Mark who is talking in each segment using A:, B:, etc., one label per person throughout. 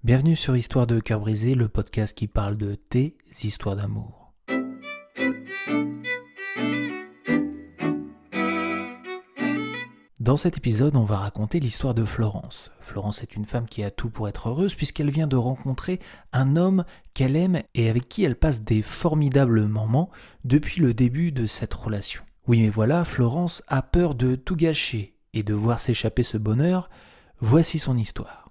A: Bienvenue sur Histoire de cœur brisé, le podcast qui parle de tes histoires d'amour. Dans cet épisode, on va raconter l'histoire de Florence. Florence est une femme qui a tout pour être heureuse puisqu'elle vient de rencontrer un homme qu'elle aime et avec qui elle passe des formidables moments depuis le début de cette relation. Oui, mais voilà, Florence a peur de tout gâcher et de voir s'échapper ce bonheur. Voici son histoire.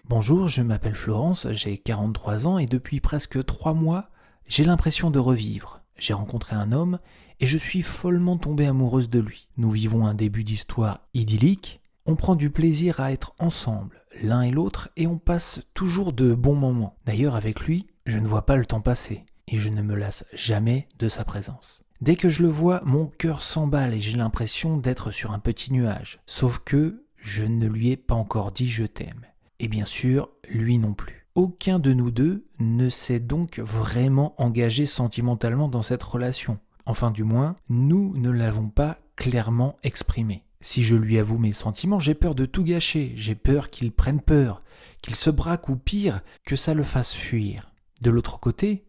A: Bonjour, je m'appelle Florence, j'ai 43 ans et depuis presque 3 mois, j'ai l'impression de revivre. J'ai rencontré un homme et je suis follement tombée amoureuse de lui. Nous vivons un début d'histoire idyllique, on prend du plaisir à être ensemble, l'un et l'autre, et on passe toujours de bons moments. D'ailleurs, avec lui, je ne vois pas le temps passer et je ne me lasse jamais de sa présence. Dès que je le vois, mon cœur s'emballe et j'ai l'impression d'être sur un petit nuage. Sauf que je ne lui ai pas encore dit je t'aime. Et bien sûr, lui non plus. Aucun de nous deux ne s'est donc vraiment engagé sentimentalement dans cette relation. Enfin du moins, nous ne l'avons pas clairement exprimé. Si je lui avoue mes sentiments, j'ai peur de tout gâcher, j'ai peur qu'il prenne peur, qu'il se braque ou pire, que ça le fasse fuir. De l'autre côté,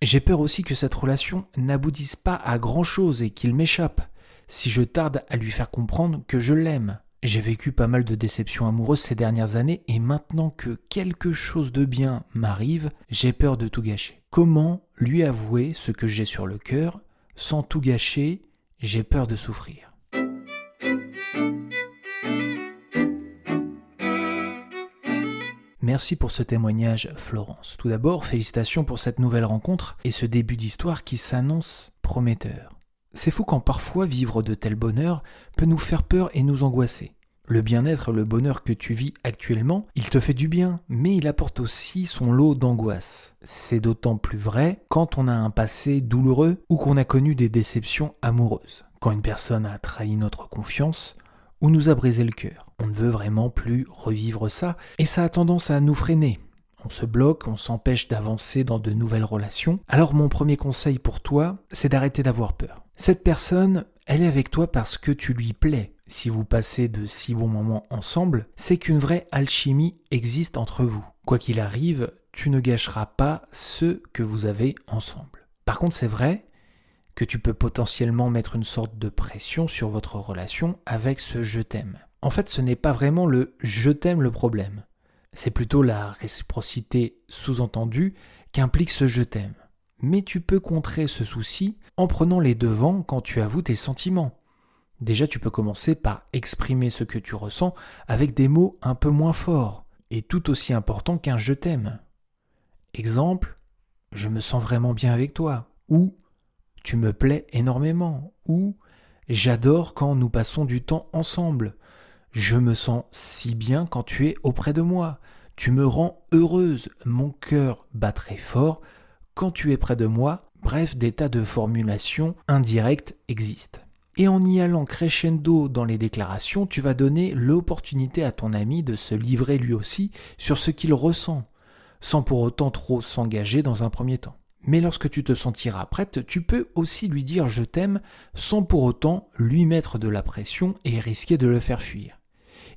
A: j'ai peur aussi que cette relation n'aboutisse pas à grand-chose et qu'il m'échappe, si je tarde à lui faire comprendre que je l'aime. J'ai vécu pas mal de déceptions amoureuses ces dernières années et maintenant que quelque chose de bien m'arrive, j'ai peur de tout gâcher. Comment lui avouer ce que j'ai sur le cœur sans tout gâcher? J'ai peur de souffrir. Merci pour ce témoignage, Florence. Tout d'abord, félicitations pour cette nouvelle rencontre et ce début d'histoire qui s'annonce prometteur. C'est fou quand parfois vivre de tel bonheur peut nous faire peur et nous angoisser. Le bien-être, le bonheur que tu vis actuellement, il te fait du bien, mais il apporte aussi son lot d'angoisse. C'est d'autant plus vrai quand on a un passé douloureux ou qu'on a connu des déceptions amoureuses. Quand une personne a trahi notre confiance ou nous a brisé le cœur. On ne veut vraiment plus revivre ça et ça a tendance à nous freiner. On se bloque, on s'empêche d'avancer dans de nouvelles relations. Alors mon premier conseil pour toi, c'est d'arrêter d'avoir peur. Cette personne, elle est avec toi parce que tu lui plais. Si vous passez de si bons moments ensemble, c'est qu'une vraie alchimie existe entre vous. Quoi qu'il arrive, tu ne gâcheras pas ce que vous avez ensemble. Par contre, c'est vrai que tu peux potentiellement mettre une sorte de pression sur votre relation avec ce « je t'aime ». En fait, ce n'est pas vraiment le « je t'aime » le problème. C'est plutôt la réciprocité sous-entendue qu'implique ce « je t'aime ». Mais tu peux contrer ce souci en prenant les devants quand tu avoues tes sentiments. Déjà, tu peux commencer par exprimer ce que tu ressens avec des mots un peu moins forts et tout aussi importants qu'un « je t'aime ». Exemple, « je me sens vraiment bien avec toi » ou « tu me plais énormément » ou « j'adore quand nous passons du temps ensemble ». Je me sens si bien quand tu es auprès de moi. Tu me rends heureuse. Mon cœur bat très fort quand tu es près de moi. Bref, des tas de formulations indirectes existent. Et en y allant crescendo dans les déclarations, tu vas donner l'opportunité à ton ami de se livrer lui aussi sur ce qu'il ressent, sans pour autant trop s'engager dans un premier temps. Mais lorsque tu te sentiras prête, tu peux aussi lui dire « je t'aime » sans pour autant lui mettre de la pression et risquer de le faire fuir.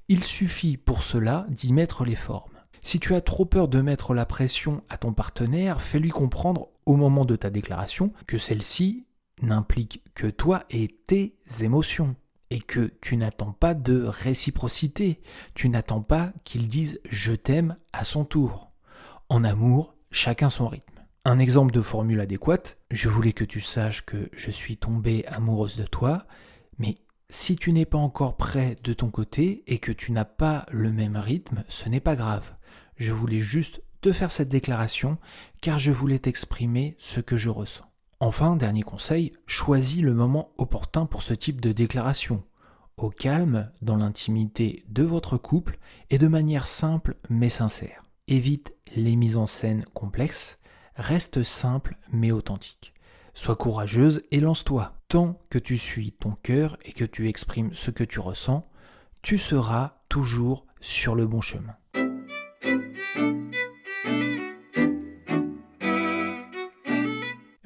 A: Il suffit pour cela d'y mettre les formes. Si tu as trop peur de mettre la pression à ton partenaire, fais-lui comprendre au moment de ta déclaration que celle-ci n'implique que toi et tes émotions et que tu n'attends pas de réciprocité, tu n'attends pas qu'il dise « je t'aime » à son tour. En amour, chacun son rythme. Un exemple de formule adéquate, je voulais que tu saches que je suis tombée amoureuse de toi, mais si tu n'es pas encore prêt de ton côté et que tu n'as pas le même rythme, ce n'est pas grave. Je voulais juste te faire cette déclaration car je voulais t'exprimer ce que je ressens. Enfin, dernier conseil, choisis le moment opportun pour ce type de déclaration. Au calme, dans l'intimité de votre couple et de manière simple mais sincère. Évite les mises en scène complexes, reste simple mais authentique. Sois courageuse et lance-toi. Tant que tu suis ton cœur et que tu exprimes ce que tu ressens, tu seras toujours sur le bon chemin.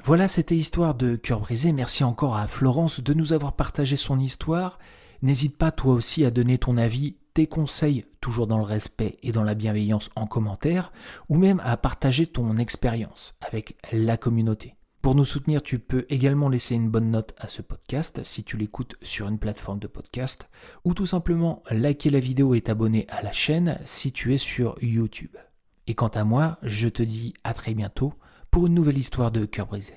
A: Voilà, c'était Histoire de cœur brisé. Merci encore à Florence de nous avoir partagé son histoire N'hésite pas toi aussi à donner ton avis, tes conseils, toujours dans le respect et dans la bienveillance en commentaire, ou même à partager ton expérience avec la communauté. Pour nous soutenir, tu peux également laisser une bonne note à ce podcast si tu l'écoutes sur une plateforme de podcast, ou tout simplement liker la vidéo et t'abonner à la chaîne si tu es sur YouTube. Et quant à moi, je te dis à très bientôt pour une nouvelle histoire de Cœur brisé.